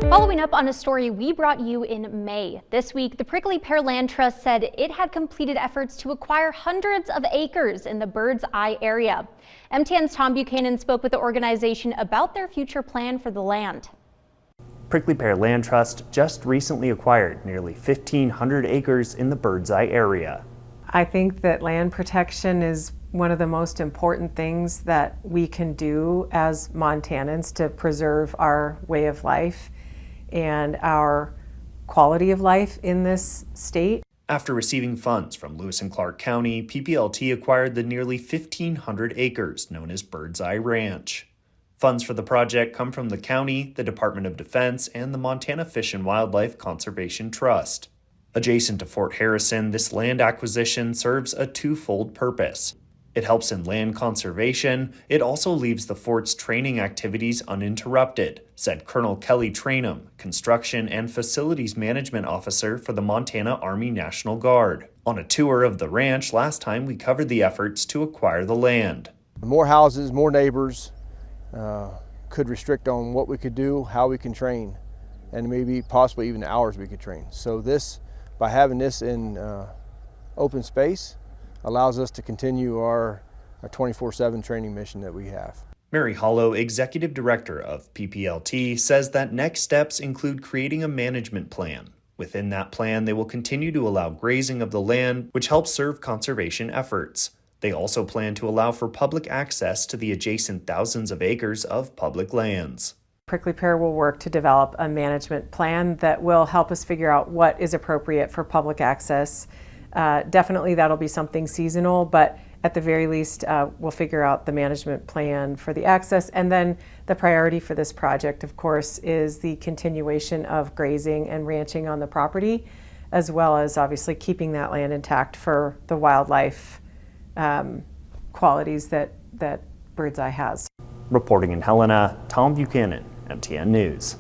Following up on a story we brought you in May. This week, the Prickly Pear Land Trust said it had completed efforts to acquire hundreds of acres in the Birdseye area. MTN's Tom Buchanan spoke with the organization about their future plan for the land. Prickly Pear Land Trust just recently acquired nearly 1,500 acres in the Birdseye area. I think that land protection is one of the most important things that we can do as Montanans to preserve our way of life and our quality of life in this state. After receiving funds from Lewis and Clark County, PPLT acquired the nearly 1,500 acres known as Birdseye Ranch. Funds for the project come from the county, the Department of Defense, and the Montana Fish and Wildlife Conservation Trust. Adjacent to Fort Harrison, this land acquisition serves a twofold purpose. It helps in land conservation. It also leaves the fort's training activities uninterrupted, said Colonel Kelly Trainum, Construction and Facilities Management Officer for the Montana Army National Guard. On a tour of the ranch last time, we covered the efforts to acquire the land. More houses, more neighbors could restrict on what we could do, how we can train, and maybe possibly even the hours we could train. So this, by having this in open space, allows us to continue our 24/7 training mission that we have. Mary Hollow, Executive Director of PPLT, says that next steps include creating a management plan. Within that plan, they will continue to allow grazing of the land, which helps serve conservation efforts. They also plan to allow for public access to the adjacent thousands of acres of public lands. Prickly Pear will work to develop a management plan that will help us figure out what is appropriate for public access. Definitely that'll be something seasonal, but at the very least we'll figure out the management plan for the access. And then the priority for this project, of course, is the continuation of grazing and ranching on the property, as well as obviously keeping that land intact for the wildlife qualities that Birdseye has. Reporting in Helena, Tom Buchanan, MTN News.